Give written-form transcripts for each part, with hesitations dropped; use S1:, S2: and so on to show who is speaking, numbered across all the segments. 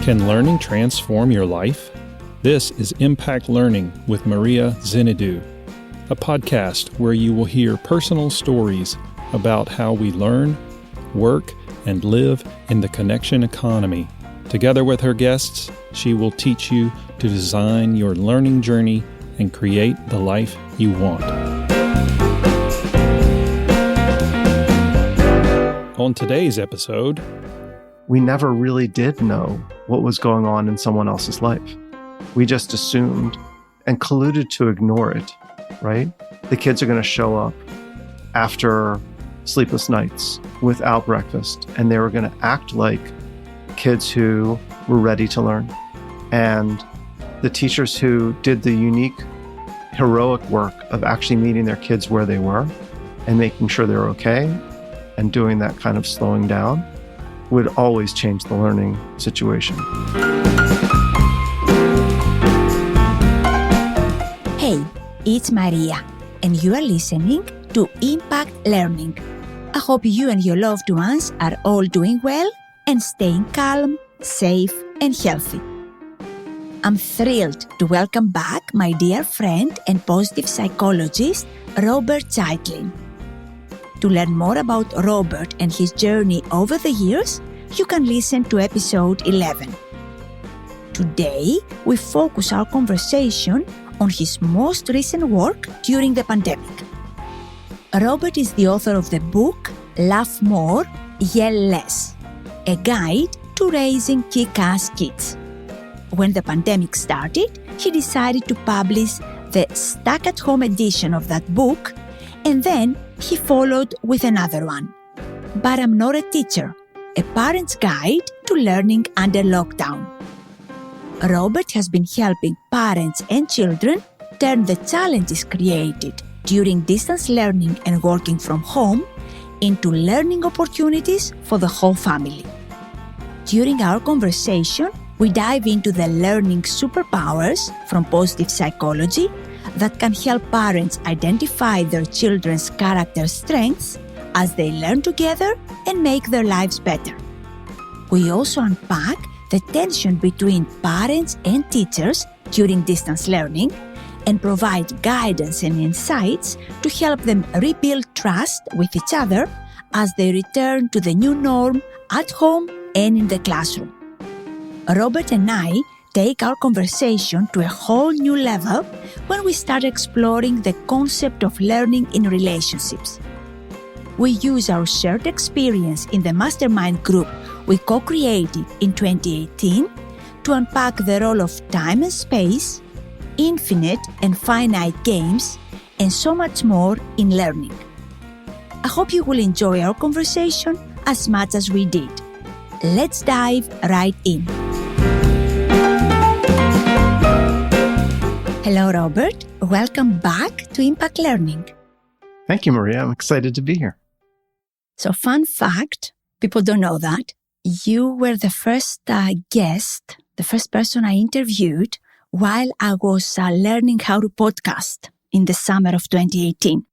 S1: Can learning transform your life? This is Impact Learning with Maria Zinedou, a podcast where you will hear personal stories about how we learn, work, and live in the connection economy. Together with her guests, she will teach you to design your learning journey and create the life you want. On today's episode,
S2: we never really did know what was going on in someone else's life. We just assumed and colluded to ignore it, right? The kids are going to show up after sleepless nights without breakfast, and they were going to act like kids who were ready to learn. And the teachers who did the unique, heroic work of actually meeting their kids where they were and making sure they're okay and doing that kind of slowing down would always change the learning situation.
S3: Hey, it's Maria, and you are listening to Impact Learning. I hope you and your loved ones are all doing well and staying calm, safe, and healthy. I'm thrilled to welcome back my dear friend and positive psychologist, Robert Zeitlin. To learn more about Robert and his journey over the years, you can listen to episode 11. Today, we focus our conversation on his most recent work during the pandemic. Robert is the author of the book, Laugh More, Yell Less, a guide to raising kick-ass kids. When the pandemic started, he decided to publish the stuck-at-home edition of that book, and then he followed with another one, But I'm Not a Teacher, a parent's guide to learning under lockdown. Robert has been helping parents and children turn the challenges created during distance learning and working from home into learning opportunities for the whole family. During our conversation, we dive into the learning superpowers from positive psychology that can help parents identify their children's character strengths as they learn together and make their lives better. We also unpack the tension between parents and teachers during distance learning and provide guidance and insights to help them rebuild trust with each other as they return to the new norm at home and in the classroom. Robert and I take our conversation to a whole new level when we start exploring the concept of learning in relationships. We use our shared experience in the mastermind group we co-created in 2018 to unpack the role of time and space, infinite and finite games, and so much more in learning. I hope you will enjoy our conversation as much as we did. Let's dive right in. Hello, Robert. Welcome back to Impact Learning.
S2: Thank you, Maria. I'm excited to be here.
S3: So, fun fact, people don't know that, you were the first guest, the first person I interviewed while I was learning how to podcast in the summer of 2018.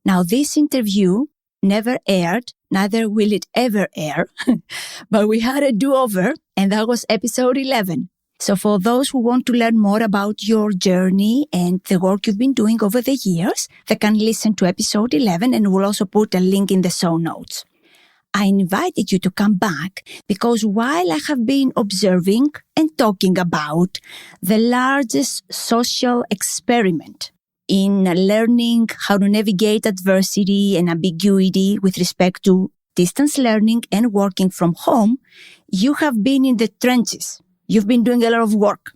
S3: Now, this interview never aired, neither will it ever air, but we had a do-over, and that was episode 11. So for those who want to learn more about your journey and the work you've been doing over the years, they can listen to episode 11, and we'll also put a link in the show notes. I invited you to come back because while I have been observing and talking about the largest social experiment in learning how to navigate adversity and ambiguity with respect to distance learning and working from home, you have been in the trenches. You've been doing a lot of work.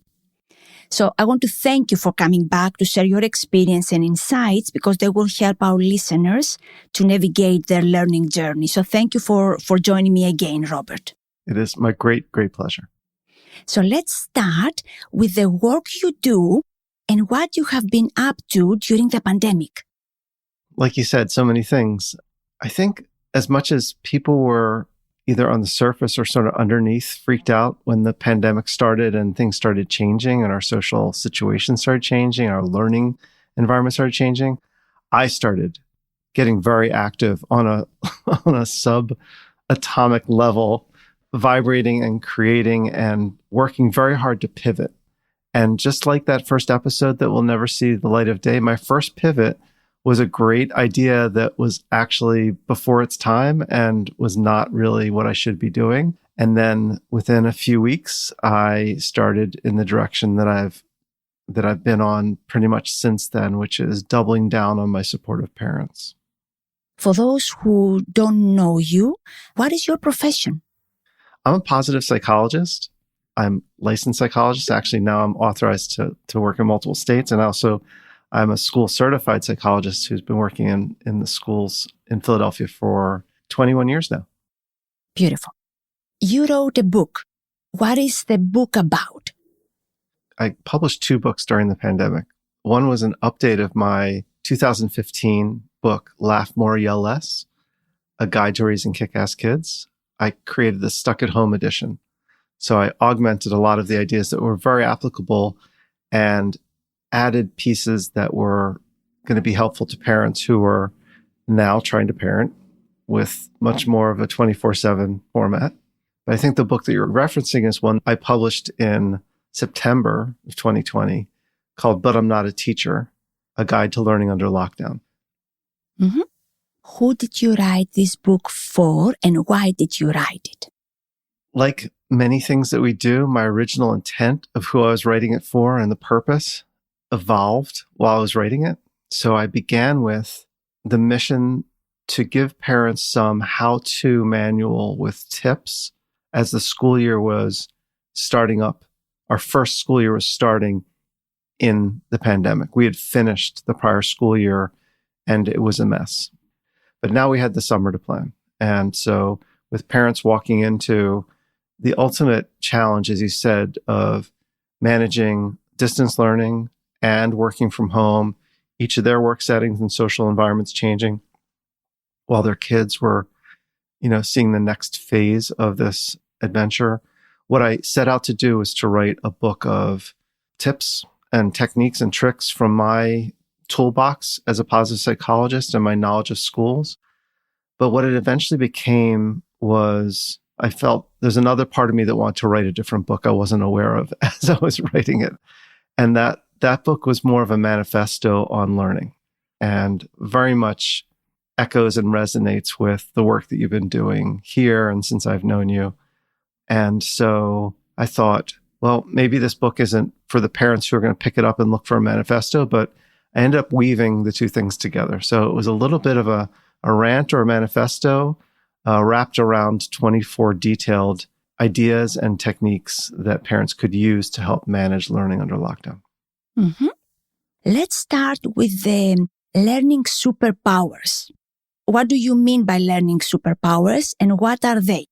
S3: So I want to thank you for coming back to share your experience and insights because they will help our listeners to navigate their learning journey. So thank you for joining me again, Robert.
S2: It is my great pleasure.
S3: So let's start with the work you do and what you have been up to during the pandemic.
S2: Like you said, so many things. I think as much as people were either on the surface or sort of underneath freaked out when the pandemic started and things started changing and our social situation started changing, our learning environment started changing, I started getting very active on a subatomic level vibrating and creating and working very hard to pivot. And just like that first episode that will never see the light of day, my first pivot was a great idea that was actually before its time and was not really what I should be doing. And then within a few weeks, I started in the direction that I've been on pretty much since then, which is doubling down on my supportive parents.
S3: For those who don't know you, what is your profession?
S2: I'm a positive psychologist. I'm a licensed psychologist. Actually, now I'm authorized to work in multiple states. And also, I'm a school certified psychologist who's been working in the schools in Philadelphia for 21 years now.
S3: Beautiful. You wrote a book. What is the book about?
S2: I published 2 books during the pandemic. One was an update of my 2015 book, Laugh More, Yell Less, A Guide to Raising Kick-Ass Kids. I created the Stuck at Home edition. So I augmented a lot of the ideas that were very applicable and added pieces that were going to be helpful to parents who were now trying to parent with much more of a 24/7 format. But I think the book that you're referencing is one I published in September of 2020 called But I'm Not a Teacher, A Guide to Learning Under Lockdown.
S3: Mm-hmm. Who did you write this book for and why did you write it?
S2: Like many things that we do, my original intent of who I was writing it for and the purpose evolved while I was writing it. So I began with the mission to give parents some how-to manual with tips as the school year was starting up. Our first school year was starting in the pandemic. We had finished the prior school year and it was a mess. But now we had the summer to plan. And so with parents walking into the ultimate challenge, as you said, of managing distance learning and working from home, each of their work settings and social environments changing, while their kids were, seeing the next phase of this adventure. What I set out to do was to write a book of tips and techniques and tricks from my toolbox as a positive psychologist and my knowledge of schools. But what it eventually became was I felt there's another part of me that wanted to write a different book I wasn't aware of as I was writing it. And that book was more of a manifesto on learning and very much echoes and resonates with the work that you've been doing here and since I've known you. And so I thought, well, maybe this book isn't for the parents who are going to pick it up and look for a manifesto, but I ended up weaving the two things together. So it was a little bit of a rant or a manifesto wrapped around 24 detailed ideas and techniques that parents could use to help manage learning under lockdown.
S3: Mm-hmm. Let's start with the learning superpowers. What do you mean by learning superpowers and what are they?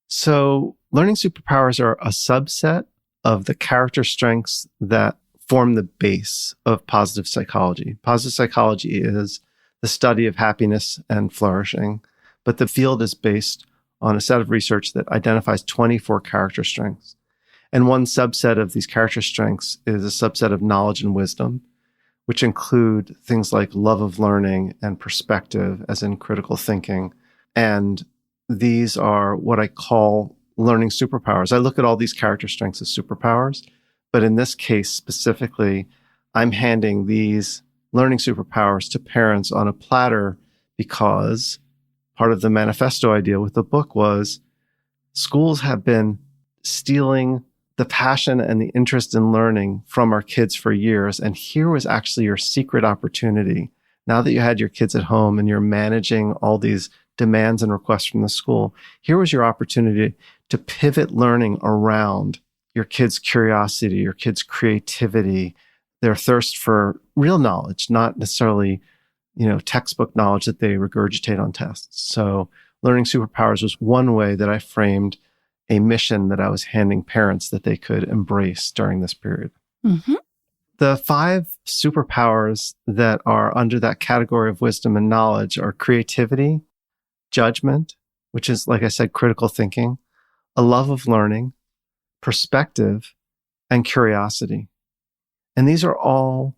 S2: So learning superpowers are a subset of the character strengths that form the base of positive psychology. Positive psychology is the study of happiness and flourishing, but the field is based on a set of research that identifies 24 character strengths. And one subset of these character strengths is a subset of knowledge and wisdom, which include things like love of learning and perspective, as in critical thinking. And these are what I call learning superpowers. I look at all these character strengths as superpowers, but in this case specifically, I'm handing these learning superpowers to parents on a platter because part of the manifesto idea with the book was schools have been stealing the passion and the interest in learning from our kids for years. And here was actually your secret opportunity. Now that you had your kids at home and you're managing all these demands and requests from the school, here was your opportunity to pivot learning around your kids' curiosity, your kids' creativity, their thirst for real knowledge, not necessarily, textbook knowledge that they regurgitate on tests. So learning superpowers was one way that I framed a mission that I was handing parents that they could embrace during this period.
S3: Mm-hmm.
S2: The 5 superpowers that are under that category of wisdom and knowledge are creativity, judgment, which is, like I said, critical thinking, a love of learning, perspective, and curiosity. And these are all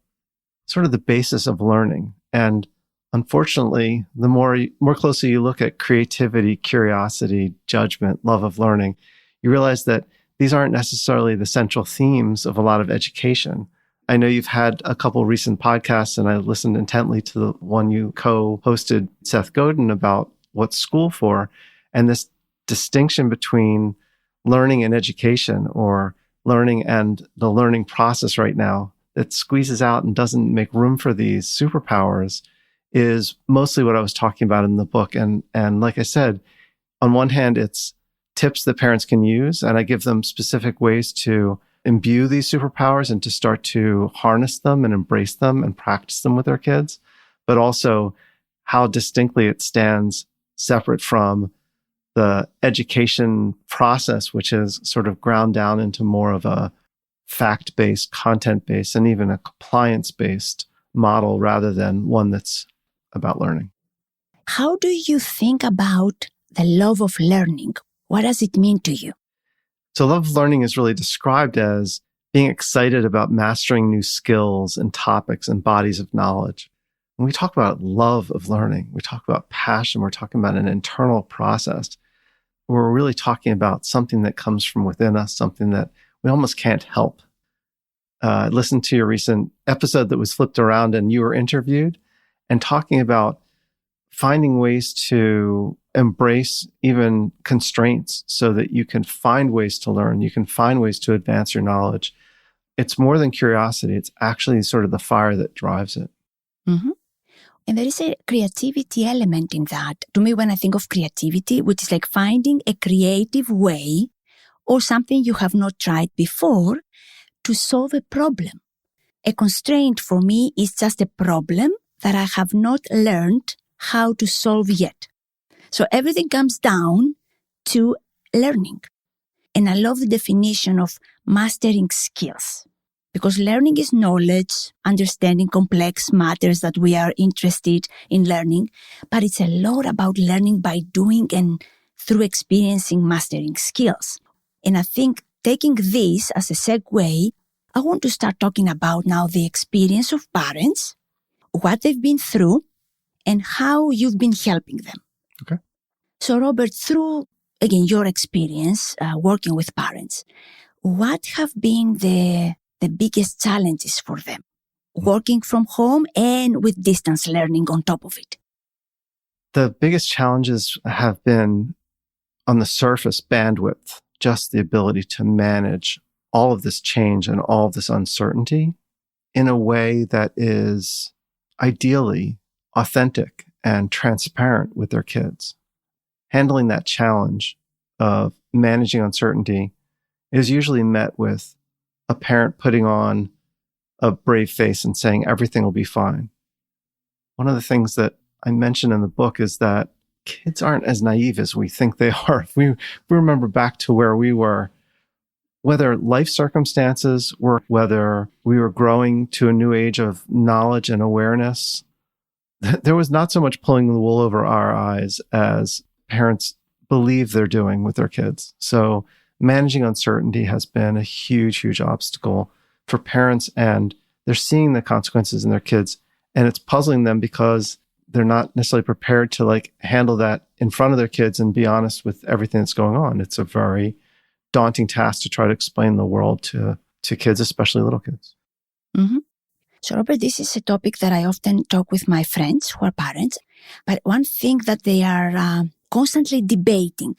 S2: sort of the basis of learning. And unfortunately, the more closely you look at creativity, curiosity, judgment, love of learning, you realize that these aren't necessarily the central themes of a lot of education. I know you've had a couple recent podcasts, and I listened intently to the one you co-hosted, Seth Godin, about what's school for, and this distinction between learning and education, or learning and the learning process right now that squeezes out and doesn't make room for these superpowers, is mostly what I was talking about in the book. And like I said, on one hand, it's tips that parents can use, and I give them specific ways to imbue these superpowers and to start to harness them and embrace them and practice them with their kids, but also how distinctly it stands separate from the education process, which is sort of ground down into more of a fact-based, content-based, and even a compliance-based model rather than one that's about learning.
S3: How do you think about the love of learning? What does it mean to you?
S2: So love of learning is really described as being excited about mastering new skills and topics and bodies of knowledge. When we talk about love of learning, we talk about passion, we're talking about an internal process. We're really talking about something that comes from within us, something that we almost can't help. I listened to your recent episode that was flipped around and you were interviewed, and talking about finding ways to embrace even constraints so that you can find ways to learn, you can find ways to advance your knowledge. It's more than curiosity. It's actually sort of the fire that drives it.
S3: Mm-hmm. And there is a creativity element in that. To me, when I think of creativity, which is like finding a creative way or something you have not tried before to solve a problem. A constraint for me is just a problem that I have not learned how to solve yet. So everything comes down to learning. And I love the definition of mastering skills, because learning is knowledge, understanding complex matters that we are interested in learning, but it's a lot about learning by doing and through experiencing mastering skills. And I think taking this as a segue, I want to start talking about now the experience of parents, what they've been through, and how you've been helping them.
S2: Okay.
S3: So Robert, through, again, your experience working with parents, what have been the biggest challenges for them, working from home and with distance learning on top of it?
S2: The biggest challenges have been, on the surface, bandwidth, just the ability to manage all of this change and all of this uncertainty in a way that is ideally authentic and transparent with their kids. Handling that challenge of managing uncertainty is usually met with a parent putting on a brave face and saying everything will be fine. One of the things that I mention in the book is that kids aren't as naive as we think they are. If we remember back to where we were, whether life circumstances were, whether we were growing to a new age of knowledge and awareness, there was not so much pulling the wool over our eyes as parents believe they're doing with their kids. So managing uncertainty has been a huge, huge obstacle for parents, and they're seeing the consequences in their kids, and it's puzzling them because they're not necessarily prepared to handle that in front of their kids and be honest with everything that's going on. It's a very daunting task to try to explain the world to kids, especially little kids.
S3: Mm-hmm. So Robert, this is a topic that I often talk with my friends who are parents, but one thing that they are constantly debating,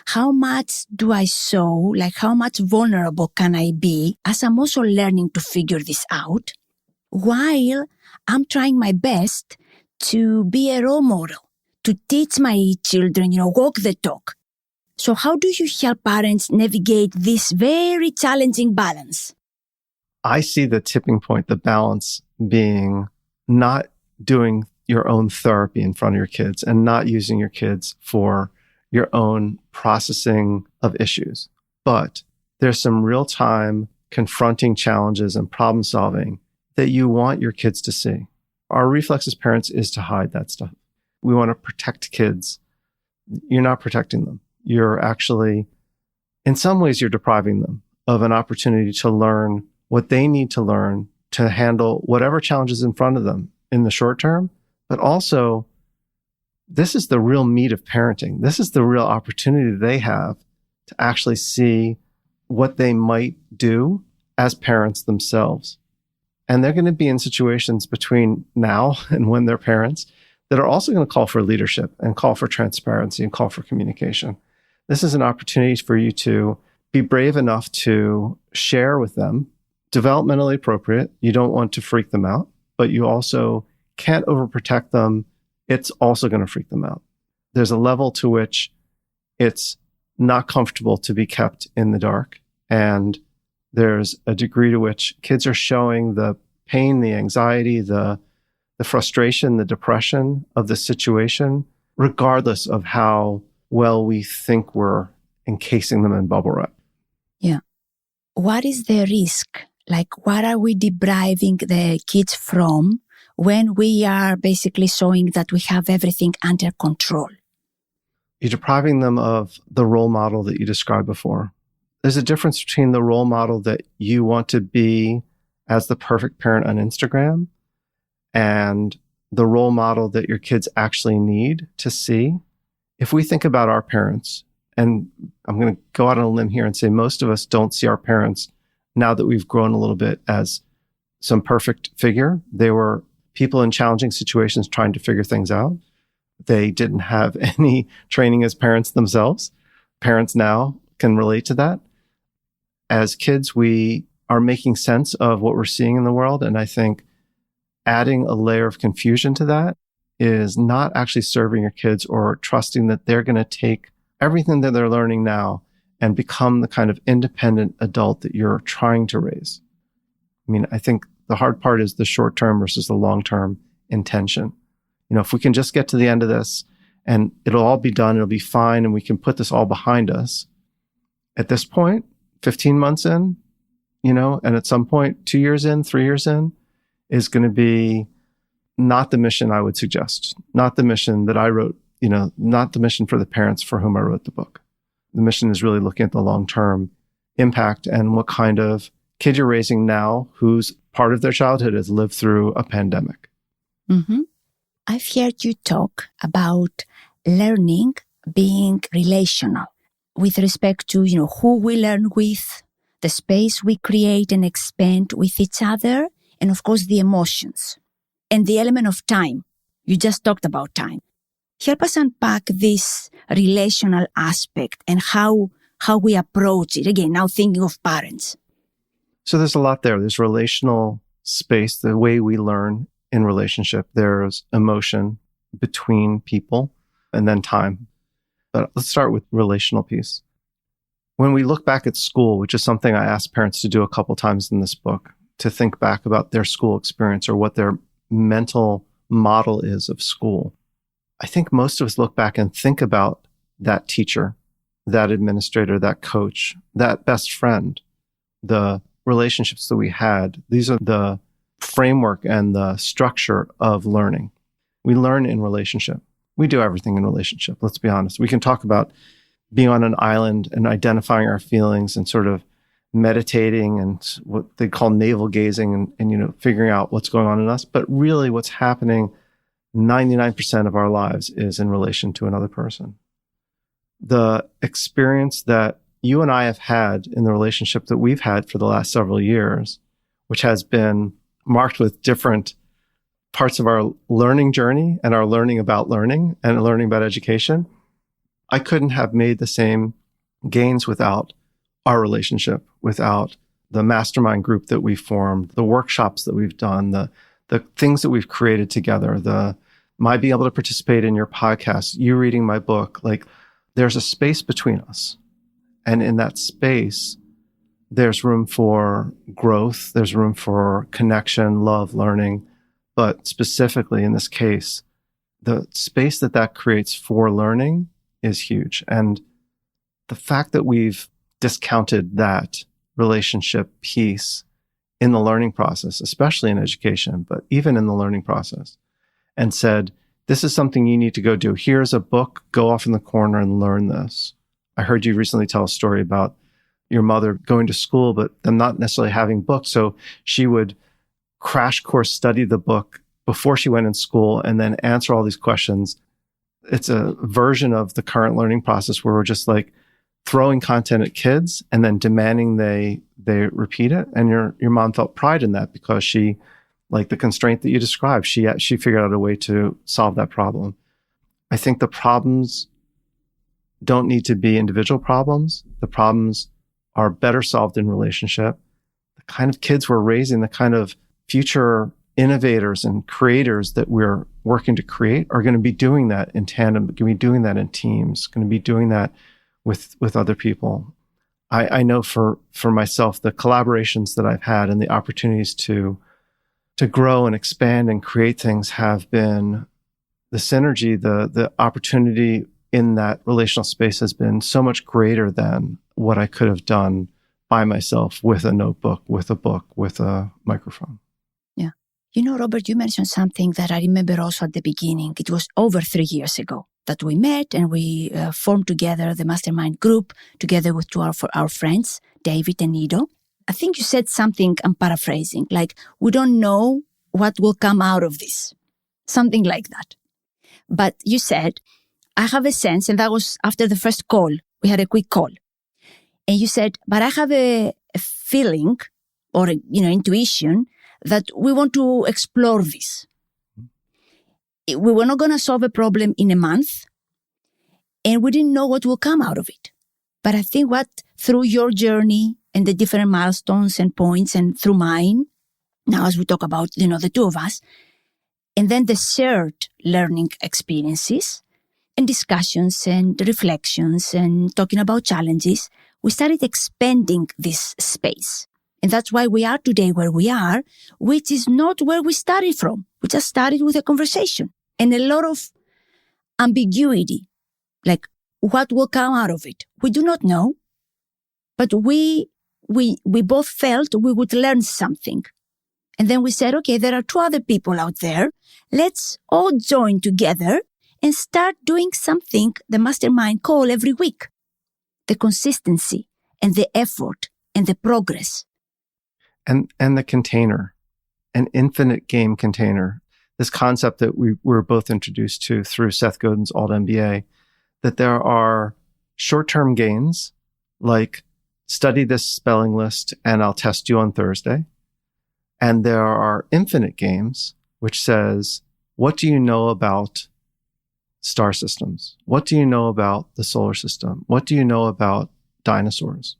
S3: how much do I show, how much vulnerable can I be as I'm also learning to figure this out, while I'm trying my best to be a role model, to teach my children, walk the talk. So how do you help parents navigate this very challenging balance?
S2: I see the tipping point, the balance being not doing your own therapy in front of your kids and not using your kids for your own processing of issues. But there's some real-time confronting challenges and problem solving that you want your kids to see. Our reflex as parents is to hide that stuff. We want to protect kids. You're not protecting them. You're actually, in some ways, you're depriving them of an opportunity to learn what they need to learn to handle whatever challenges in front of them in the short term, But also, this is the real meat of parenting. This is the real opportunity they have to actually see what they might do as parents themselves. And they're going to be in situations between now and when they're parents that are also going to call for leadership and call for transparency and call for communication. This is an opportunity for you to be brave enough to share with them, developmentally appropriate. You don't want to freak them out, but you also can't overprotect them. It's also going to freak them out. There's a level to which it's not comfortable to be kept in the dark. And there's a degree to which kids are showing the pain, the anxiety, the frustration, the depression of the situation, regardless of how well we think we're encasing them in bubble wrap.
S3: Yeah. What is the risk? Like, what are we depriving the kids from when we are basically showing that we have everything under control?
S2: You're depriving them of the role model that you described before. There's a difference between the role model that you want to be as the perfect parent on Instagram and the role model that your kids actually need to see. If we think about our parents, and I'm going to go out on a limb here and say most of us don't see our parents now that we've grown a little bit as some perfect figure. They were people in challenging situations trying to figure things out. They didn't have any training as parents themselves. Parents now can relate to that. As kids, we are making sense of what we're seeing in the world. And I think adding a layer of confusion to that is not actually serving your kids or trusting that they're going to take everything that they're learning now and become the kind of independent adult that you're trying to raise. I mean, I think the hard part is the short-term versus the long-term intention. If we can just get to the end of this and it'll all be done, it'll be fine, and we can put this all behind us. At this point, 15 months in, and at some point, 2 years in, 3 years in, is going to be not the mission I would suggest, not the mission that I wrote, not the mission for the parents for whom I wrote the book. The mission is really looking at the long-term impact and what kind of kid you're raising now whose part of their childhood has lived through a pandemic.
S3: Mm-hmm. I've heard you talk about learning being relational with respect to, who we learn with, the space we create and expand with each other, and of course the emotions and the element of time. You just talked about time. Help us unpack this relational aspect and how we approach it. Again, now thinking of parents.
S2: So there's a lot there. There's relational space, the way we learn in relationship. There's emotion between people and then time. But let's start with relational piece. When we look back at school, which is something I asked parents to do a couple times in this book, to think back about their school experience or what their mental model is of school. I think most of us look back and think about that teacher, that administrator, that coach, that best friend, the relationships that we had. These are the framework and the structure of learning. We learn in relationship. We do everything in relationship. Let's be honest. We can talk about being on an island and identifying our feelings and sort of meditating and what they call navel gazing and figuring out what's going on in us. But really what's happening 99% of our lives is in relation to another person. The experience that you and I have had in the relationship that we've had for the last several years, which has been marked with different parts of our learning journey and our learning about learning and learning about education, I couldn't have made the same gains without our relationship, without the mastermind group that we formed, the workshops that we've done, the things that we've created together, my being able to participate in your podcast, you reading my book. Like, there's a space between us. And in that space, there's room for growth. There's room for connection, love, learning. But specifically in this case, the space that creates for learning is huge. And the fact that we've discounted that relationship piece in the learning process, especially in education, but even in the learning process, and said, this is something you need to go do. Here's a book, go off in the corner and learn this. I heard you recently tell a story about your mother going to school, but them not necessarily having books. So she would crash course study the book before she went in school and then answer all these questions. It's a version of the current learning process where we're just like throwing content at kids and then demanding they repeat it. And your mom felt pride in that because she, like the constraint that you described, she figured out a way to solve that problem. I think the problems don't need to be individual problems. The problems are better solved in relationship. The kind of kids we're raising, the kind of future innovators and creators that we're working to create are going to be doing that in tandem, going to be doing that in teams, going to be doing that with other people. I know for myself, the collaborations that I've had and the opportunities to grow and expand and create things have been the synergy, the opportunity in that relational space has been so much greater than what I could have done by myself with a notebook, with a book, with a microphone.
S3: Yeah. You know, Robert, you mentioned something that I remember also at the beginning. It was over 3 years ago that we met and we formed together the mastermind group together with two of our friends, David and Ido. I think you said something, I'm paraphrasing, like, we don't know what will come out of this. Something like that. But you said, I have a sense, and that was after the first call. We had a quick call. And you said, but I have a feeling or, intuition that we want to explore this. We were not going to solve a problem in a month, and we didn't know what will come out of it. But I think through your journey and the different milestones and points and through mine, now as we talk about, the two of us, and then the shared learning experiences and discussions and reflections and talking about challenges, we started expanding this space. And that's why we are today where we are, which is not where we started from. We just started with a conversation and a lot of ambiguity, like what will come out of it. We do not know, but we both felt we would learn something. And then we said, okay, there are two other people out there. Let's all join together and start doing something the mastermind call every week. The consistency and the effort and the progress.
S2: And the container, an infinite game container. This concept that we were both introduced to through Seth Godin's Alt MBA, that there are short-term gains, like study this spelling list and I'll test you on Thursday. And there are infinite games, which says, what do you know about star systems? What do you know about the solar system? What do you know about dinosaurs?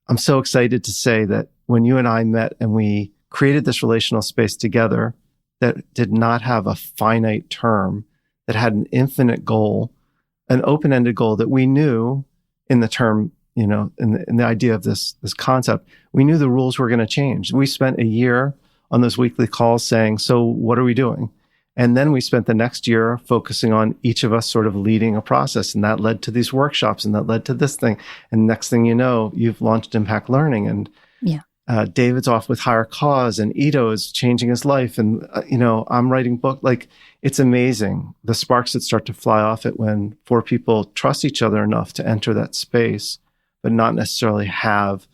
S2: I'm so excited to say that when you and I met and we created this relational space together that did not have a finite term, that had an infinite goal, an open-ended goal that we knew in the term, in the idea of this concept, we knew the rules were going to change. We spent a year on those weekly calls saying, so what are we doing? And then we spent the next year focusing on each of us sort of leading a process. And that led to these workshops and that led to this thing. And next thing you know, you've launched Impact Learning. And David's off with Higher Cause and Ido is changing his life. And, I'm writing book. Like, it's amazing. The sparks that start to fly off it when four people trust each other enough to enter that space, but not necessarily have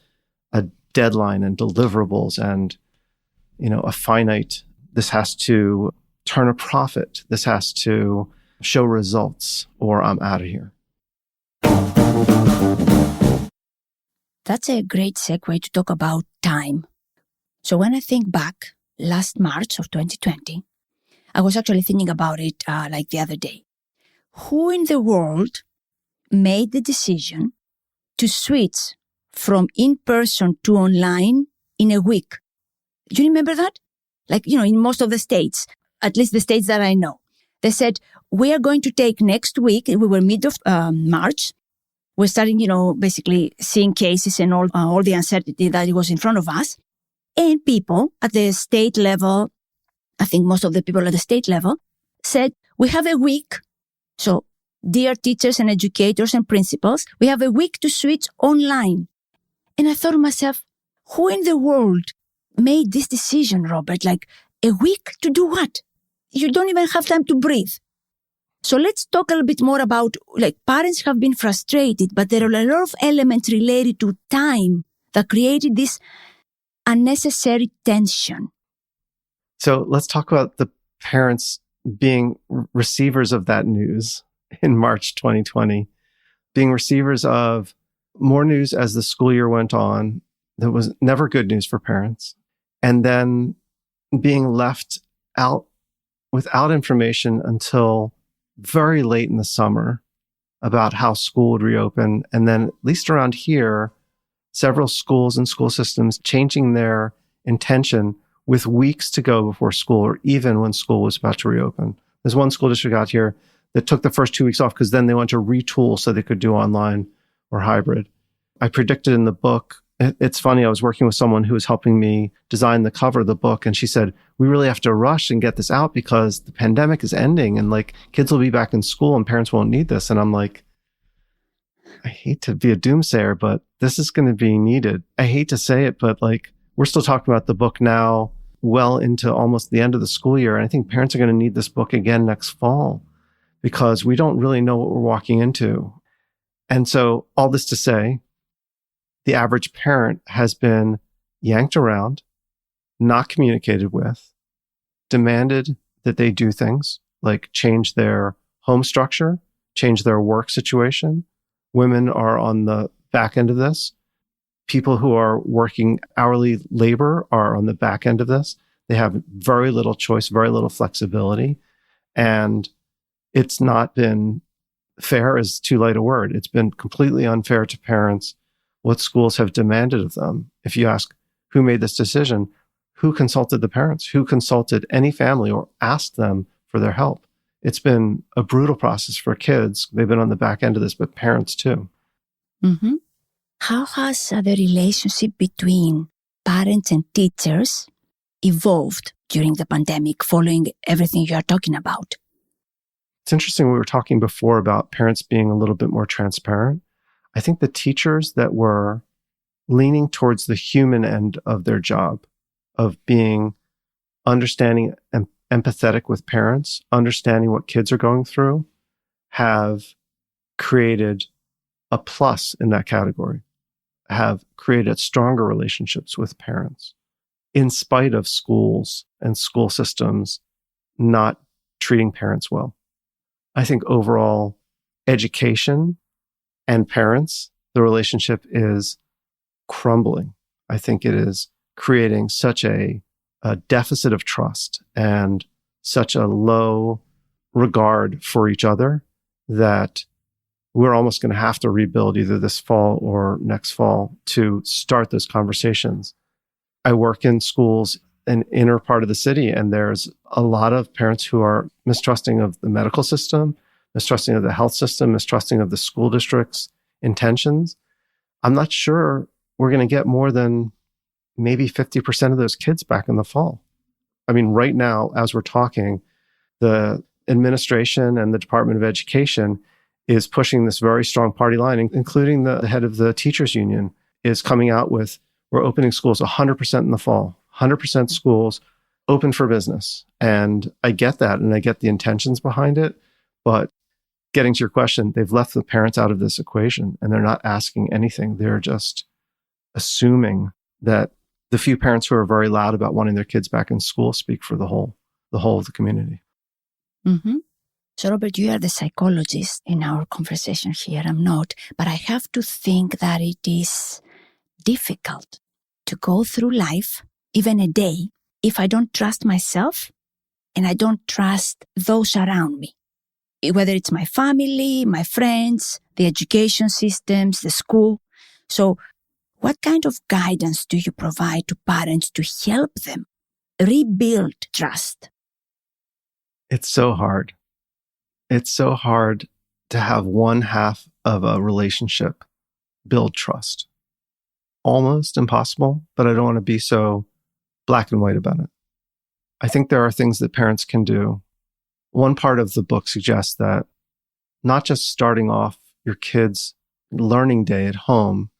S2: a deadline and deliverables and, a finite, this has to turn a profit. This has to show results or I'm out of here.
S3: That's a great segue to talk about time. So when I think back last March of 2020, I was actually thinking about it like the other day. Who in the world made the decision to switch from in-person to online in a week? Do you remember that? Like, in most of the states, at least the states that I know, they said, we are going to take next week, we were mid of March, we're starting, basically seeing cases and all the uncertainty that was in front of us. And people at the state level, I think most of the people at the state level, said, we have a week. So, dear teachers and educators and principals, we have a week to switch online. And I thought to myself, who in the world made this decision, Robert? Like, a week to do what? You don't even have time to breathe. So let's talk a little bit more about, like, parents have been frustrated, but there are a lot of elements related to time that created this unnecessary tension.
S2: So let's talk about the parents being receivers of that news in March 2020, being receivers of more news as the school year went on that was never good news for parents, and then being left out without information until very late in the summer about how school would reopen. And then, at least around here, several schools and school systems changing their intention with weeks to go before school, or even when school was about to reopen. There's one school district out here that took the first 2 weeks off because then they wanted to retool so they could do online or hybrid. I predicted in the book, it's funny, I was working with someone who was helping me design the cover of the book, and she said, we really have to rush and get this out because the pandemic is ending and like kids will be back in school and parents won't need this. And I'm like, I hate to be a doomsayer, but this is going to be needed. I hate to say it, but like we're still talking about the book now well into almost the end of the school year. And I think parents are going to need this book again next fall because we don't really know what we're walking into. And so all this to say, the average parent has been yanked around, not communicated with, demanded that they do things like change their home structure, change their work situation. Women are on the back end of this. People who are working hourly labor are on the back end of this. They have very little choice, very little flexibility. And it's not been fair is too light a word. It's been completely unfair to parents what schools have demanded of them. If you ask who made this decision, who consulted the parents, who consulted any family or asked them for their help? It's been a brutal process for kids. They've been on the back end of this, but parents too.
S3: Mm-hmm. How has the relationship between parents and teachers evolved during the pandemic following everything you are talking about?
S2: It's interesting. We were talking before about parents being a little bit more transparent. I think the teachers that were leaning towards the human end of their job, of being understanding and empathetic with parents, understanding what kids are going through, have created a plus in that category, have created stronger relationships with parents, in spite of schools and school systems not treating parents well. I think overall, education and parents, the relationship is crumbling. I think it is creating such a deficit of trust and such a low regard for each other that we're almost going to have to rebuild either this fall or next fall to start those conversations. I work in schools in the inner part of the city, and there's a lot of parents who are mistrusting of the medical system, mistrusting of the health system, mistrusting of the school district's intentions. I'm not sure we're going to get more than maybe 50% of those kids back in the fall. I mean, right now, as we're talking, the administration and the Department of Education is pushing this very strong party line, including the head of the teachers union is coming out with, we're opening schools 100% in the fall, 100% schools open for business. And I get that, and I get the intentions behind it, but getting to your question, they've left the parents out of this equation and they're not asking anything. They're just assuming that the few parents who are very loud about wanting their kids back in school speak for the whole of the community.
S3: Mm-hmm. So, Robert, you are the psychologist in our conversation here. I'm not, but I have to think that it is difficult to go through life, even a day, if I don't trust myself and I don't trust those around me. Whether it's my family, my friends, the education systems, the school. So what kind of guidance do you provide to parents to help them rebuild trust?
S2: It's so hard. It's so hard to have one half of a relationship build trust. Almost impossible, but I don't want to be so black and white about it. I think there are things that parents can do. One part of the book suggests that not just starting off your kids' learning day at home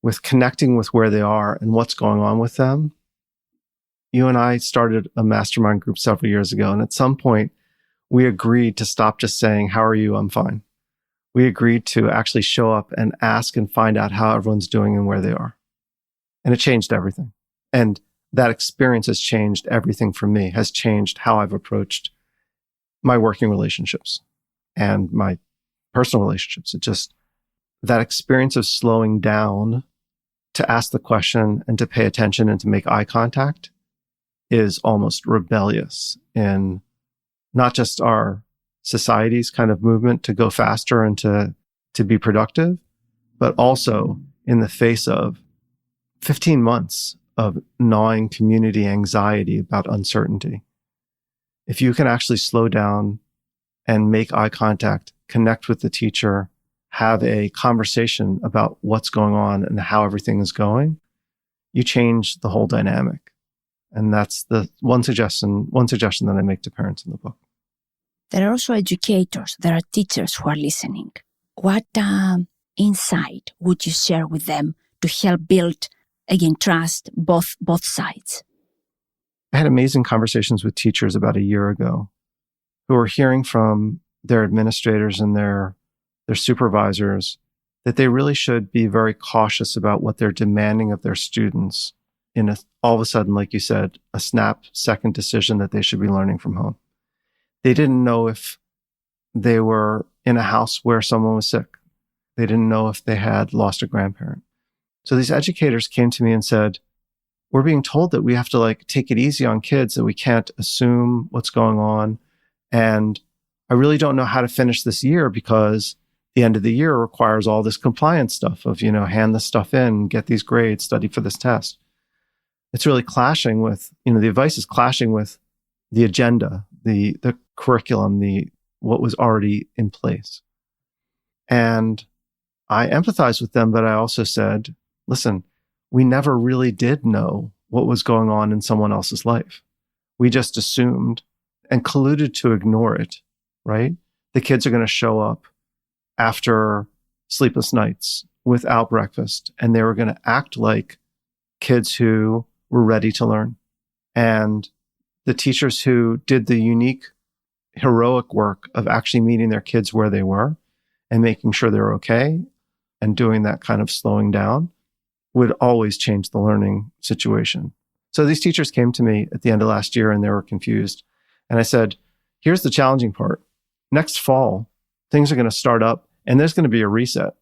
S2: with connecting with where they are and what's going on with them. You and I started a mastermind group several years ago, and at some point, we agreed to stop just saying, how are you? I'm fine. We agreed to actually show up and ask and find out how everyone's doing and where they are. And it changed everything. And that experience has changed everything for me, has changed how I've approached my working relationships and my personal relationships. It just, that experience of slowing down to ask the question and to pay attention and to make eye contact is almost rebellious in not just our society's kind of movement to go faster and to be productive, but also in the face of 15 months of gnawing community anxiety about uncertainty. If you can actually slow down and make eye contact, connect with the teacher, have a conversation about what's going on and how everything is going, you change the whole dynamic. And that's the one suggestion that I make to parents in the book.
S3: There are also educators, there are teachers who are listening. What insight would you share with them to help build, again, trust both sides?
S2: I had amazing conversations with teachers about a year ago who were hearing from their administrators and their supervisors that they really should be very cautious about what they're demanding of their students in all of a sudden, like you said, a snap-second decision that they should be learning from home. They didn't know if they were in a house where someone was sick. They didn't know if they had lost a grandparent. So these educators came to me and said, we're being told that we have to take it easy on kids, that we can't assume what's going on. And I really don't know how to finish this year because the end of the year requires all this compliance stuff of, hand this stuff in, get these grades, study for this test. It's really clashing with, the advice is clashing with the agenda, the curriculum, what was already in place. And I empathized with them, but I also said, listen, we never really did know what was going on in someone else's life. We just assumed and colluded to ignore it, right? The kids are going to show up after sleepless nights without breakfast, and they were going to act like kids who were ready to learn. And the teachers who did the unique, heroic work of actually meeting their kids where they were and making sure they're okay and doing that kind of slowing down would always change the learning situation. So these teachers came to me at the end of last year and they were confused. And I said, here's the challenging part. Next fall, things are going to start up and there's going to be a reset.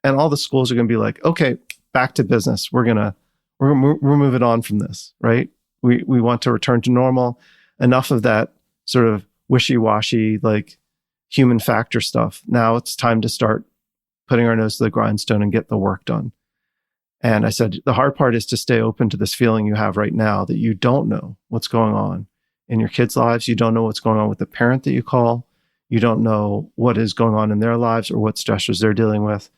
S2: And all the schools are going to be like, okay, back to business. We're moving on from this, right? We want to return to normal. Enough of that sort of wishy-washy, human factor stuff. Now it's time to start putting our nose to the grindstone and get the work done. And I said, the hard part is to stay open to this feeling you have right now that you don't know what's going on in your kids' lives. You don't know what's going on with the parent that you call. You don't know what is going on in their lives or what stressors they're dealing with,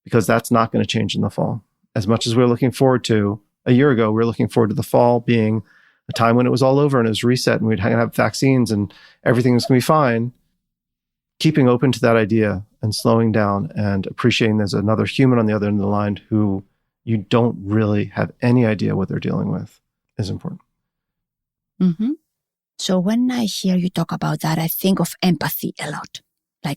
S2: because that's not going to change in the fall. As much as we're looking forward to, a year ago, we were looking forward to the fall being a time when it was all over and it was reset and we'd have vaccines and everything was going to be fine. Keeping open to that idea and slowing down and appreciating there's another human on the other end of the line who you don't really have any idea what they're dealing with is important.
S3: Mm-hmm. So when I hear you talk about that, I think of empathy a lot. I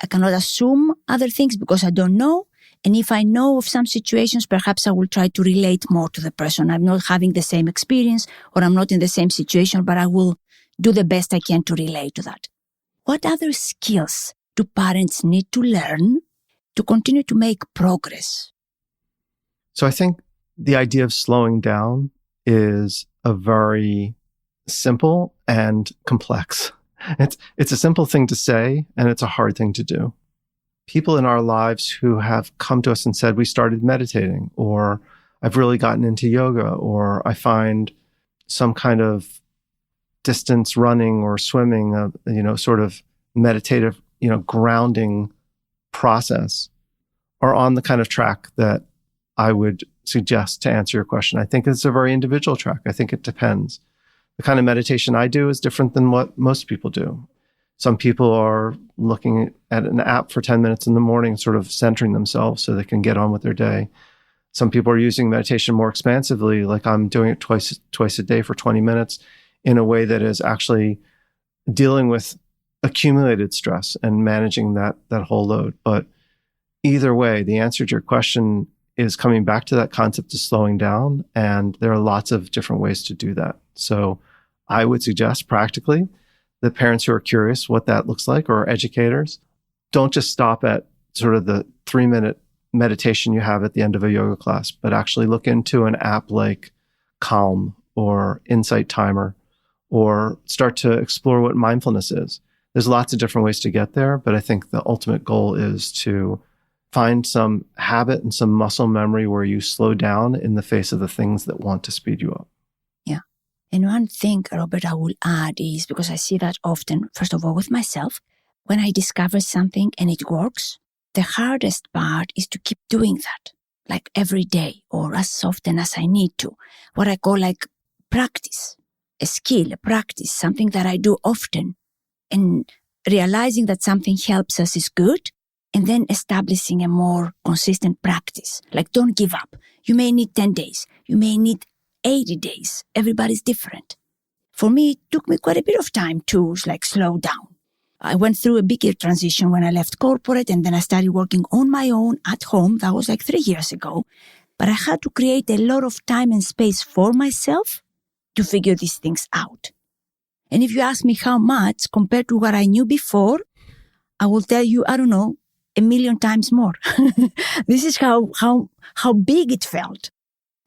S3: cannot assume other things because I don't know. And if I know of some situations, perhaps I will try to relate more to the person. I'm not having the same experience or I'm not in the same situation, but I will do the best I can to relate to that. What other skills do parents need to learn to continue to make progress?
S2: So I think the idea of slowing down is a very simple and complex. It's a simple thing to say, and it's a hard thing to do. People in our lives who have come to us and said, we started meditating, or I've really gotten into yoga, or I find some kind of distance running or swimming, sort of meditative, grounding process, are on the kind of track that I would suggest to answer your question. I think it's a very individual track. I think it depends. The kind of meditation I do is different than what most people do. Some people are looking at an app for 10 minutes in the morning, sort of centering themselves so they can get on with their day. Some people are using meditation more expansively, like I'm doing it twice a day for 20 minutes in a way that is actually dealing with accumulated stress and managing that whole load. But either way, the answer to your question is coming back to that concept of slowing down. And there are lots of different ways to do that. So I would suggest practically that parents who are curious what that looks like, or educators, don't just stop at sort of the 3-minute meditation you have at the end of a yoga class, but actually look into an app like Calm or Insight Timer, or start to explore what mindfulness is. There's lots of different ways to get there, but I think the ultimate goal is to find some habit and some muscle memory where you slow down in the face of the things that want to speed you up.
S3: Yeah. And one thing, Robert, I will add is, because I see that often, first of all, with myself, when I discover something and it works, the hardest part is to keep doing that, like every day or as often as I need to. What I call like practice, a skill, a practice, something that I do often. And realizing that something helps us is good, and then establishing a more consistent practice. Like, don't give up. You may need 10 days. You may need 80 days. Everybody's different. For me, it took me quite a bit of time to like slow down. I went through a bigger transition when I left corporate, and then I started working on my own at home. That was like 3 years ago. But I had to create a lot of time and space for myself to figure these things out. And if you ask me how much compared to what I knew before, I will tell you, I don't know, 1,000,000 times more. This is how big it felt.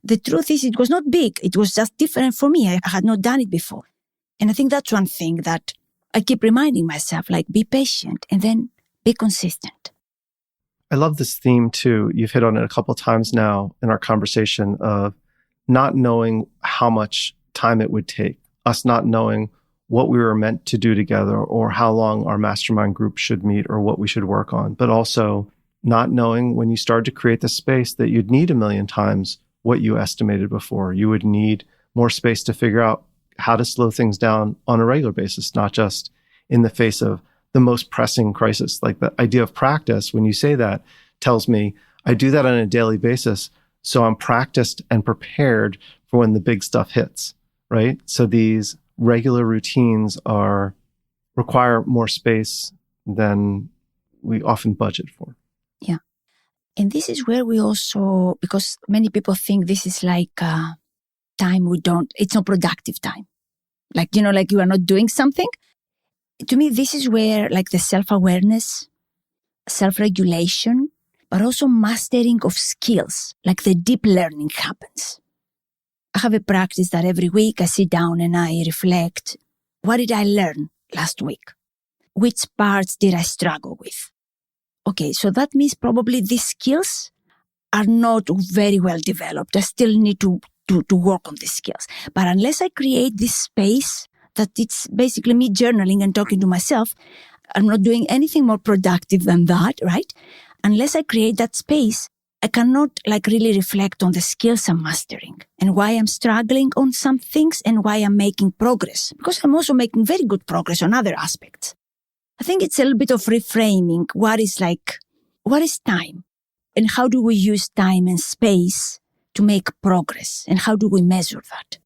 S3: The truth is, it was not big. It was just different for me. I had not done it before. And I think that's one thing that I keep reminding myself, like, be patient and then be consistent.
S2: I love this theme too. You've hit on it a couple of times now in our conversation of not knowing how much time it would take, us not knowing what we were meant to do together or how long our mastermind group should meet or what we should work on, but also not knowing when you started to create the space that you'd need 1,000,000 times what you estimated before. You would need more space to figure out how to slow things down on a regular basis, not just in the face of the most pressing crisis. Like the idea of practice, when you say that, tells me I do that on a daily basis, so I'm practiced and prepared for when the big stuff hits, right? So these regular routines require more space than we often budget for.
S3: Yeah. And this is where we also, because many people think this is like time it's not productive time. Like, like you are not doing something. To me, this is where like the self-awareness, self-regulation, but also mastering of skills, like the deep learning happens. I have a practice that every week I sit down and I reflect, what did I learn last week? Which parts did I struggle with? Okay, so that means probably these skills are not very well developed. I still need to work on these skills. But unless I create this space that it's basically me journaling and talking to myself, I'm not doing anything more productive than that, right? Unless I create that space, I cannot like really reflect on the skills I'm mastering and why I'm struggling on some things and why I'm making progress, because I'm also making very good progress on other aspects. I think it's a little bit of reframing what is time and how do we use time and space to make progress and how do we measure that?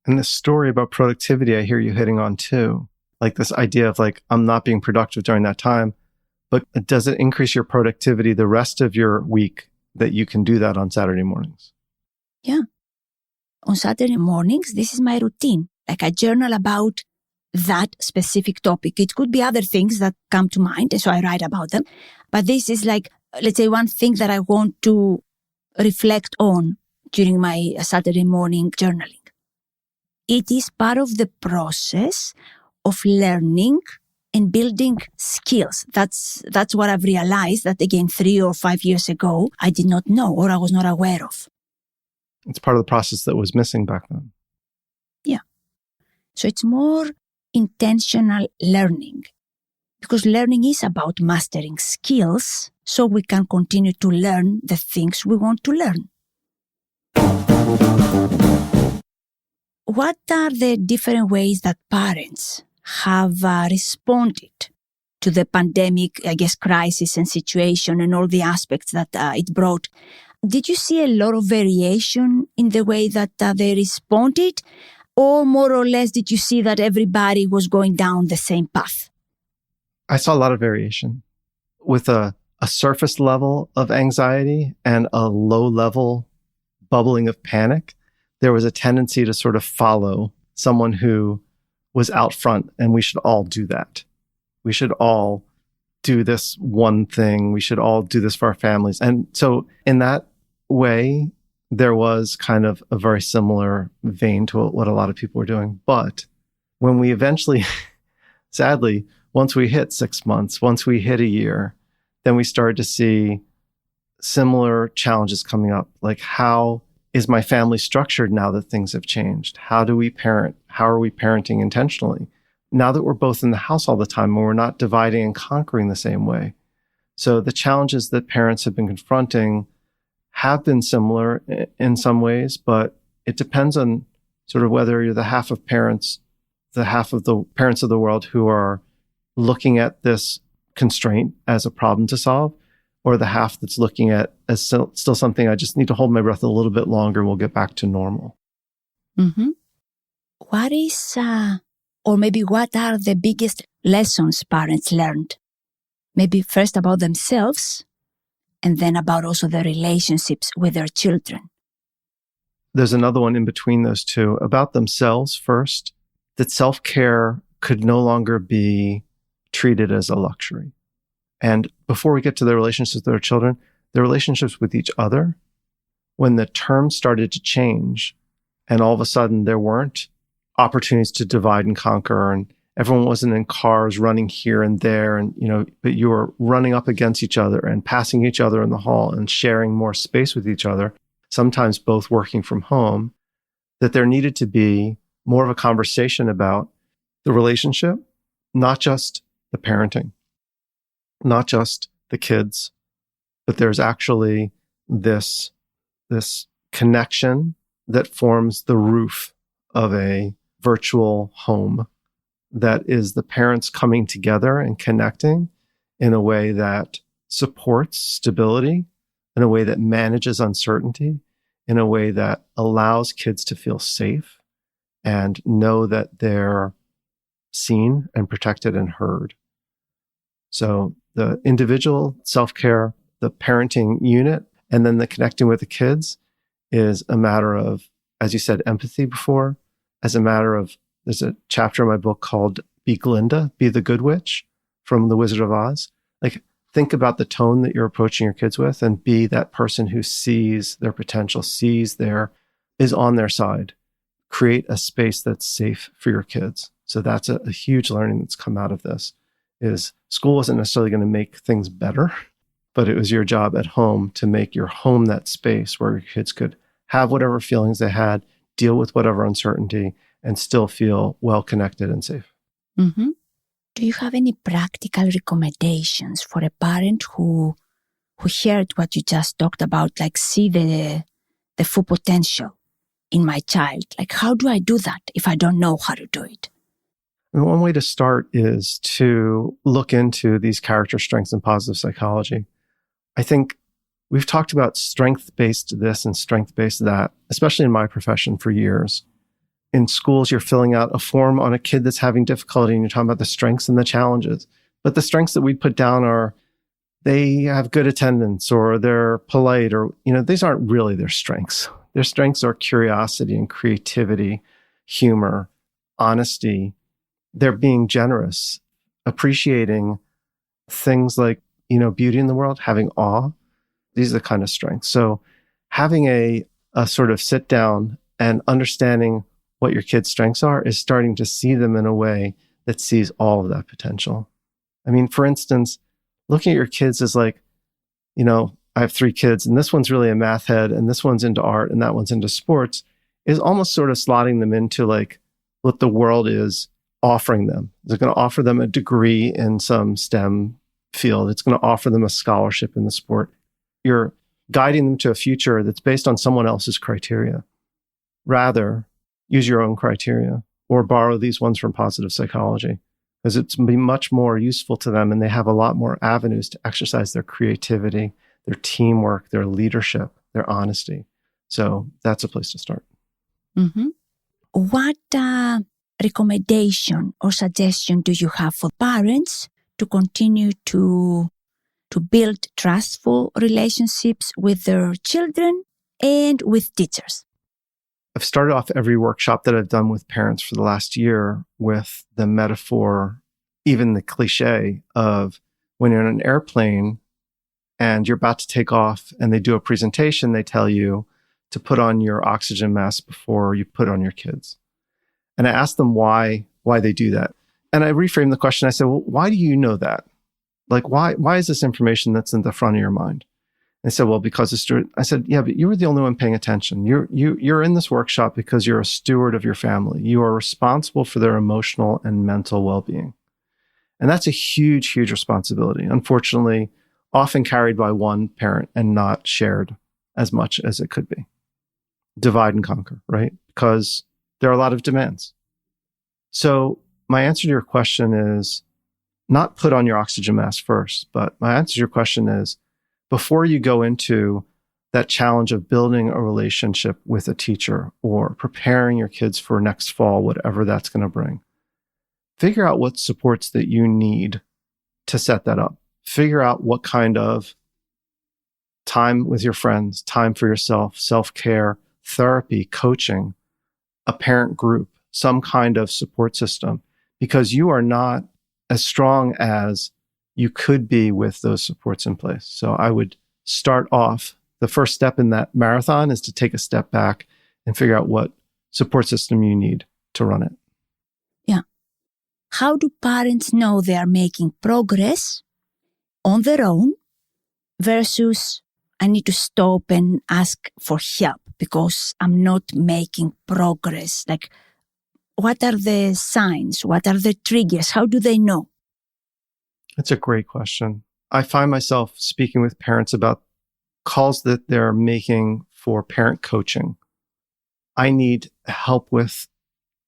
S2: And this story about productivity, I hear you hitting on too. Like this idea of like, I'm not being productive during that time. But does it increase your productivity the rest of your week that you can do that on Saturday mornings?
S3: Yeah. On Saturday mornings, this is my routine. Like I journal about that specific topic. It could be other things that come to mind, and so I write about them. But this is like, let's say, one thing that I want to reflect on during my Saturday morning journaling. It is part of the process of learning and building skills. That's what I've realized that, again, 3 or 5 years ago, I did not know or I was not aware of.
S2: It's part of the process that was missing back then.
S3: Yeah. So it's more intentional learning, because learning is about mastering skills so we can continue to learn the things we want to learn. What are the different ways that parents have responded to the pandemic, crisis and situation and all the aspects that it brought? Did you see a lot of variation in the way that they responded? Or more or less, did you see that everybody was going down the same path?
S2: I saw a lot of variation with a a surface level of anxiety and a low level bubbling of panic, there was a tendency to sort of follow someone who was out front, and we should all do that. We should all do this one thing. We should all do this for our families. And so in that way, there was kind of a very similar vein to what a lot of people were doing. But when we eventually, sadly, once we hit 6 months, once we hit a year, then we started to see similar challenges coming up. Like, how is my family structured now that things have changed? How do we parent? How are we parenting intentionally? Now that we're both in the house all the time and we're not dividing and conquering the same way. So the challenges that parents have been confronting have been similar in some ways, but it depends on sort of whether you're the half of the parents of the world who are looking at this constraint as a problem to solve, or the half that's looking at as still something I just need to hold my breath a little bit longer and we'll get back to normal.
S3: Mm-hmm. What is, or maybe what are the biggest lessons parents learned? Maybe first about themselves, and then about also their relationships with their children.
S2: There's another one in between those two. About themselves first, that self-care could no longer be treated as a luxury. And before we get to their relationships with their children, their relationships with each other, when the terms started to change and all of a sudden there weren't opportunities to divide and conquer, and everyone wasn't in cars running here and there, and but you were running up against each other and passing each other in the hall and sharing more space with each other, sometimes both working from home, that there needed to be more of a conversation about the relationship, not just the parenting, not just the kids, but there's actually this connection that forms the roof of a virtual home, that is the parents coming together and connecting in a way that supports stability, in a way that manages uncertainty, in a way that allows kids to feel safe and know that they're seen and protected and heard. So the individual self-care, the parenting unit, and then the connecting with the kids is a matter of, as you said, empathy before, as a matter of, there's a chapter in my book called Be Glinda, Be the Good Witch, from The Wizard of Oz. Like, think about the tone that you're approaching your kids with and be that person who sees their potential, is on their side. Create a space that's safe for your kids. So that's a huge learning that's come out of this, is school wasn't necessarily going to make things better, but it was your job at home to make your home that space where your kids could have whatever feelings they had, deal with whatever uncertainty, and still feel well connected and safe.
S3: Mm-hmm. Do you have any practical recommendations for a parent who heard what you just talked about, like see the full potential in my child? Like, how do I do that if I don't know how to do it?
S2: And one way to start is to look into these character strengths in positive psychology. I think we've talked about strength-based this and strength-based that, especially in my profession, for years. In schools, you're filling out a form on a kid that's having difficulty, and you're talking about the strengths and the challenges. But the strengths that we put down are they have good attendance, or they're polite, or, these aren't really their strengths. Their strengths are curiosity and creativity, humor, honesty. They're being generous, appreciating things like, beauty in the world, having awe. These are the kind of strengths. So having a sort of sit down and understanding what your kids' strengths are is starting to see them in a way that sees all of that potential. I mean, for instance, looking at your kids is like, I have 3 kids, and this one's really a math head, and this one's into art, and that one's into sports, is almost sort of slotting them into like what the world is offering them. It's going to offer them a degree in some STEM field. It's going to offer them a scholarship in the sport. You're guiding them to a future that's based on someone else's criteria. Rather, use your own criteria or borrow these ones from positive psychology, because it's be much more useful to them, and they have a lot more avenues to exercise their creativity, their teamwork, their leadership, their honesty. So that's a place to start.
S3: Mm-hmm. What recommendation or suggestion do you have for parents to continue to to build trustful relationships with their children and with teachers.
S2: I've started off every workshop that I've done with parents for the last year with the metaphor, even the cliche of when you're in an airplane and you're about to take off and they do a presentation, they tell you to put on your oxygen mask before you put on your kids. And I asked them why they do that. And I reframed the question. I said, well, why do you know that? Like, why is this information that's in the front of your mind? And they said, well, because it's true. I said, yeah, but you were the only one paying attention. You're in this workshop because you're a steward of your family. You are responsible for their emotional and mental well-being. And that's a huge, huge responsibility. Unfortunately, often carried by one parent and not shared as much as it could be. Divide and conquer, right? Because there are a lot of demands. So my answer to your question is not put on your oxygen mask first, but my answer to your question is before you go into that challenge of building a relationship with a teacher or preparing your kids for next fall, whatever that's going to bring, figure out what supports that you need to set that up. Figure out what kind of time with your friends, time for yourself, self-care, therapy, coaching, a parent group, some kind of support system, because you are not as strong as you could be with those supports in place. So I would start off, the first step in that marathon is to take a step back and figure out what support system you need to run it.
S3: Yeah. How do parents know they are making progress on their own versus I need to stop and ask for help because I'm not making progress? Like, what are the signs? What are the triggers? How do they know?
S2: That's a great question. I find myself speaking with parents about calls that they're making for parent coaching. I need help with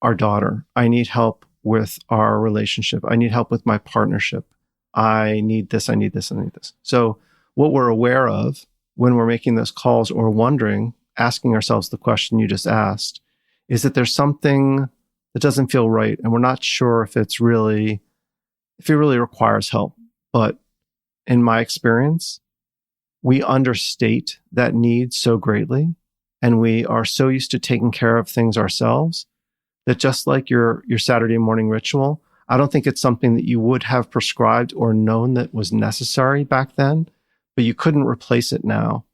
S2: our daughter. I need help with our relationship. I need help with my partnership. I need this, I need this, I need this. So what we're aware of when we're making those calls or wondering, asking ourselves the question you just asked, is that there's something that doesn't feel right. And we're not sure if it really requires help. But in my experience, we understate that need so greatly. And we are so used to taking care of things ourselves that just like your Saturday morning ritual, I don't think it's something that you would have prescribed or known that was necessary back then, but you couldn't replace it now.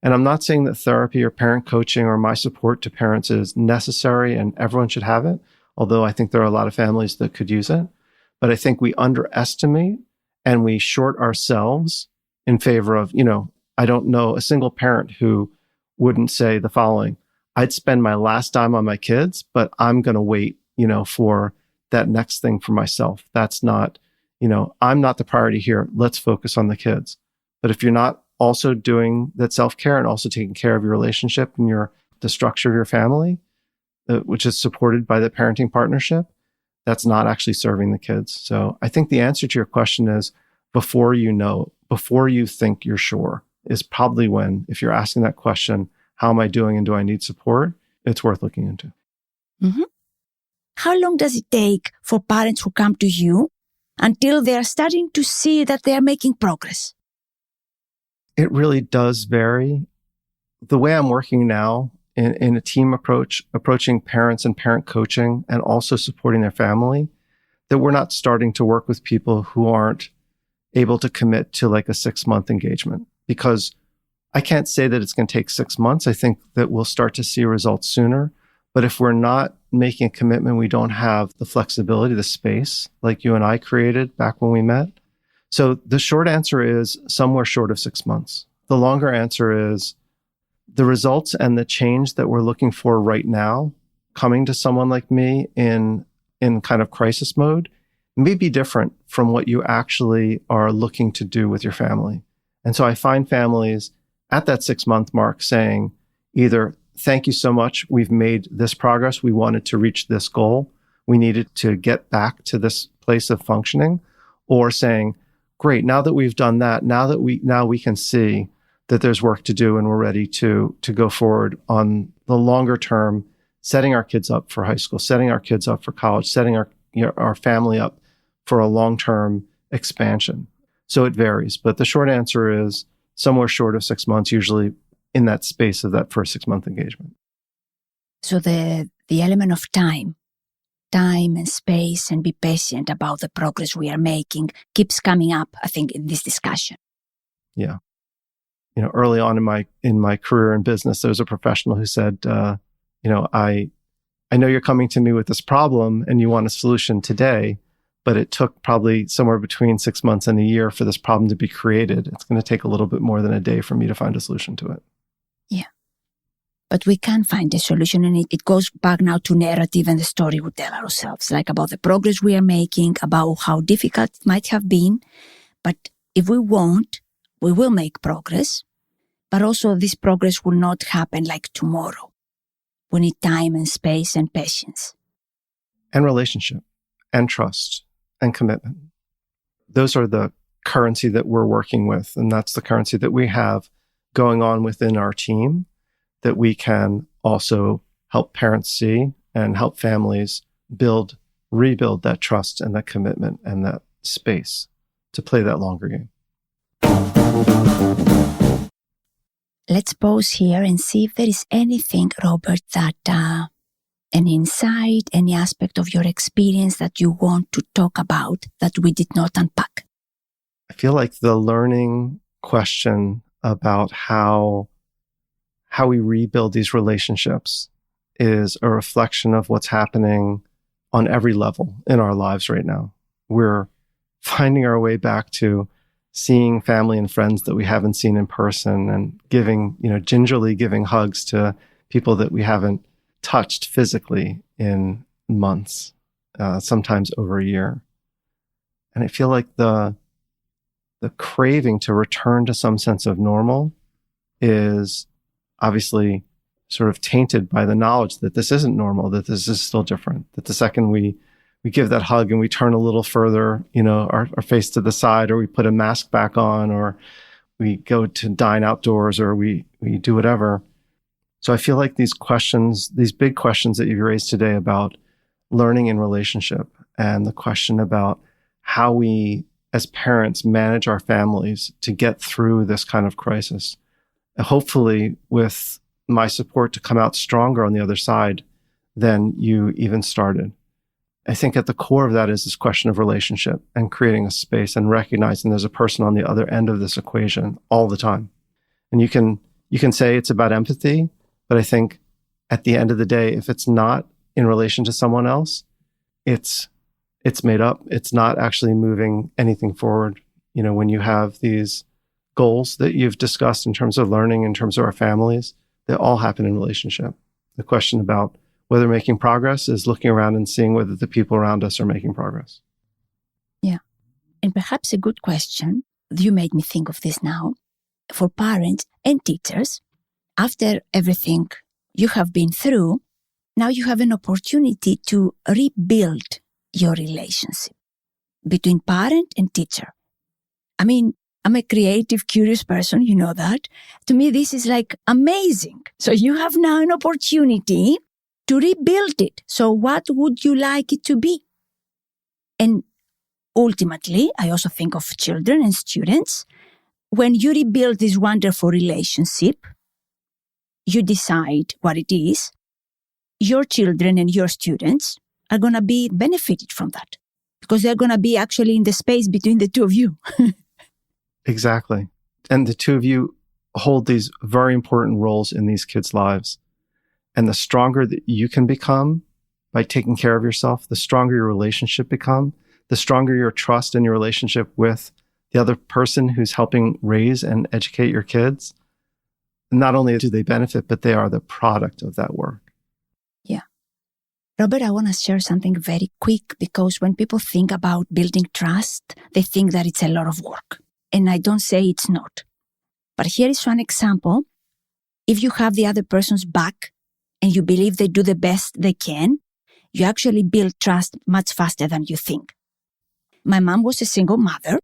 S2: And I'm not saying that therapy or parent coaching or my support to parents is necessary and everyone should have it, although I think there are a lot of families that could use it. But I think we underestimate and we short ourselves in favor of, I don't know a single parent who wouldn't say the following: I'd spend my last dime on my kids, but I'm going to wait, for that next thing for myself. That's not, I'm not the priority here. Let's focus on the kids. But if you're not also doing that self-care and also taking care of your relationship and the structure of your family, which is supported by the parenting partnership, that's not actually serving the kids. So I think the answer to your question is before you think you're sure, is probably when, if you're asking that question, how am I doing and do I need support? It's worth looking into.
S3: Mm-hmm. How long does it take for parents who come to you until they are starting to see that they are making progress?
S2: It really does vary. The way I'm working now in a team approach, approaching parents and parent coaching and also supporting their family, that we're not starting to work with people who aren't able to commit to like a 6-month engagement, because I can't say that it's going to take 6 months. I think that we'll start to see results sooner. But if we're not making a commitment, we don't have the flexibility, the space like you and I created back when we met. So the short answer is somewhere short of 6 months. The longer answer is the results and the change that we're looking for right now, coming to someone like me in kind of crisis mode, may be different from what you actually are looking to do with your family. And so I find families at that 6-month mark saying either, thank you so much, we've made this progress, we wanted to reach this goal, we needed to get back to this place of functioning, or saying, great, now that we've done that, now we can see that there's work to do and we're ready to go forward on the longer term, setting our kids up for high school, setting our kids up for college, setting our family up for a long-term expansion. So it varies. But the short answer is somewhere short of 6 months, usually in that space of that first 6-month engagement.
S3: So the element of time and space, and be patient about the progress we are making keeps coming up, I think, in this discussion.
S2: Yeah. Early on in my career in business, there was a professional who said, I know you're coming to me with this problem and you want a solution today, but it took probably somewhere between 6 months and a year for this problem to be created. It's going to take a little bit more than a day for me to find a solution to it.
S3: Yeah. But we can find a solution, and it goes back now to narrative and the story we tell ourselves, like about the progress we are making, about how difficult it might have been. But if we want, we will make progress. But also this progress will not happen like tomorrow. We need time and space and patience.
S2: And relationship and trust and commitment. Those are the currency that we're working with. And that's the currency that we have going on within our team, that we can also help parents see and help families rebuild that trust and that commitment and that space to play that longer game.
S3: Let's pause here and see if there is anything, Robert, that an insight, any aspect of your experience that you want to talk about that we did not unpack.
S2: I feel like the learning question about how we rebuild these relationships is a reflection of what's happening on every level in our lives right now. We're finding our way back to seeing family and friends that we haven't seen in person and gingerly giving hugs to people that we haven't touched physically in months, sometimes over a year. And I feel like the craving to return to some sense of normal is obviously sort of tainted by the knowledge that this isn't normal, that this is still different, that the second we give that hug and we turn a little further, our face to the side, or we put a mask back on, or we go to dine outdoors, or we do whatever. So I feel like these big questions that you've raised today about learning in relationship, and the question about how we as parents manage our families to get through this kind of crisis, hopefully with my support to come out stronger on the other side than you even started. I think at the core of that is this question of relationship and creating a space and recognizing there's a person on the other end of this equation all the time. And you can say it's about empathy, but I think at the end of the day, if it's not in relation to someone else, it's made up. It's not actually moving anything forward. When you have these goals that you've discussed in terms of learning, in terms of our families, they all happen in relationship. The question about whether making progress is looking around and seeing whether the people around us are making progress.
S3: Yeah. And perhaps a good question, you made me think of this now, for parents and teachers, after everything you have been through, now you have an opportunity to rebuild your relationship between parent and teacher. I mean, I'm a creative, curious person, you know that. To me, this is like amazing. So you have now an opportunity to rebuild it. So what would you like it to be? And ultimately, I also think of children and students. When you rebuild this wonderful relationship, you decide what it is. Your children and your students are going to be benefited from that because they're going to be actually in the space between the two of you.
S2: Exactly. And the two of you hold these very important roles in these kids' lives. And the stronger that you can become by taking care of yourself, the stronger your relationship become, the stronger your trust in your relationship with the other person who's helping raise and educate your kids. Not only do they benefit, but they are the product of that work.
S3: Yeah. Robert, I want to share something very quick, because when people think about building trust, they think that it's a lot of work. And I don't say it's not. But here is one example. If you have the other person's back and you believe they do the best they can, you actually build trust much faster than you think. My mom was a single mother,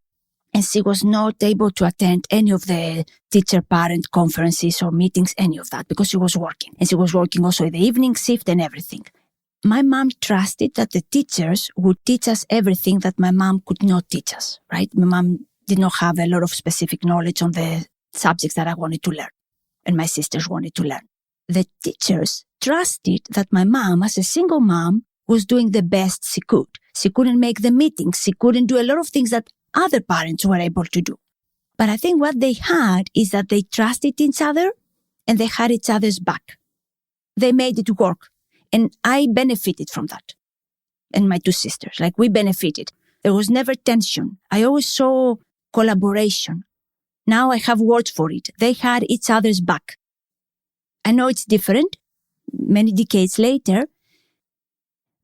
S3: and she was not able to attend any of the teacher-parent conferences or meetings, any of that, because she was working. And she was working also in the evening shift and everything. My mom trusted that the teachers would teach us everything that my mom could not teach us, right? My mom did not have a lot of specific knowledge on the subjects that I wanted to learn and my sisters wanted to learn. The teachers trusted that my mom, as a single mom, was doing the best she could. She couldn't make the meetings. She couldn't do a lot of things that other parents were able to do. But I think what they had is that they trusted each other and they had each other's back. They made it work. And I benefited from that. And my two sisters, we benefited. There was never tension. I always saw collaboration. Now I have words for it. They had each other's back. I know it's different, many decades later.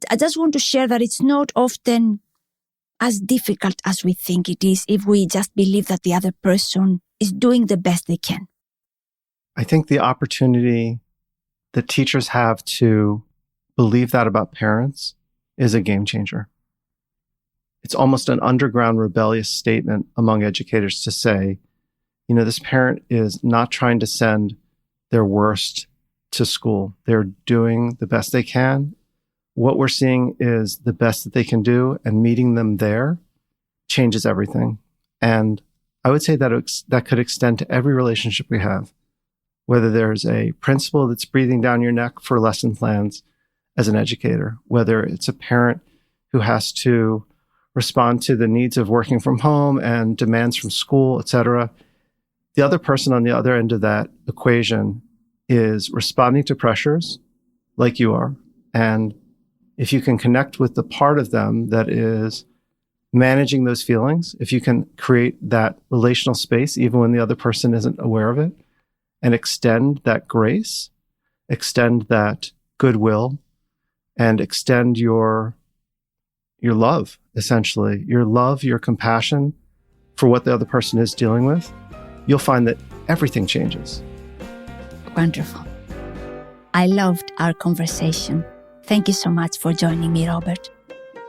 S3: I just want to share that it's not often as difficult as we think it is if we just believe that the other person is doing the best they can.
S2: I think the opportunity that teachers have to believe that about parents is a game changer. It's almost an underground rebellious statement among educators to say, this parent is not trying to send their worst to school. They're doing the best they can. What we're seeing is the best that they can do, and meeting them there changes everything. And I would say that that could extend to every relationship we have, whether there's a principal that's breathing down your neck for lesson plans as an educator, whether it's a parent who has to respond to the needs of working from home and demands from school, etc. The other person on the other end of that equation is responding to pressures like you are. And if you can connect with the part of them that is managing those feelings, if you can create that relational space, even when the other person isn't aware of it, and extend that grace, extend that goodwill, and extend your love, essentially, your love, your compassion for what the other person is dealing with, you'll find that everything changes.
S3: Wonderful. I loved our conversation. Thank you so much for joining me, Robert.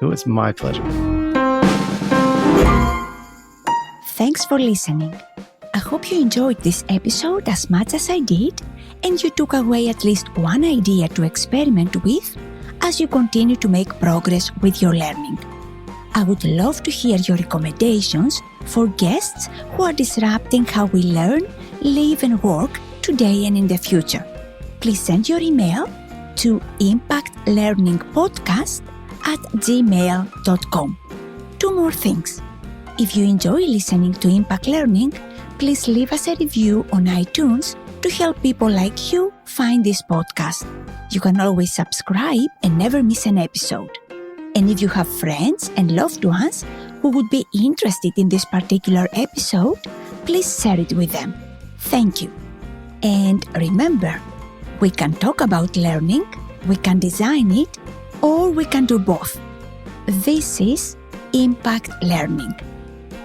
S2: It was my pleasure.
S3: Thanks for listening. I hope you enjoyed this episode as much as I did, and you took away at least one idea to experiment with as you continue to make progress with your learning. I would love to hear your recommendations for guests who are disrupting how we learn, live, and work today and in the future. Please send your email to impactlearningpodcast@gmail.com. Two more things. If you enjoy listening to Impact Learning, please leave us a review on iTunes to help people like you find this podcast. You can always subscribe and never miss an episode. And if you have friends and loved ones who would be interested in this particular episode, please share it with them. Thank you. And remember, we can talk about learning, we can design it, or we can do both. This is Impact Learning.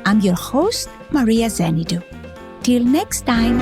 S3: I'm your host, Maria Zenidou. Till next time.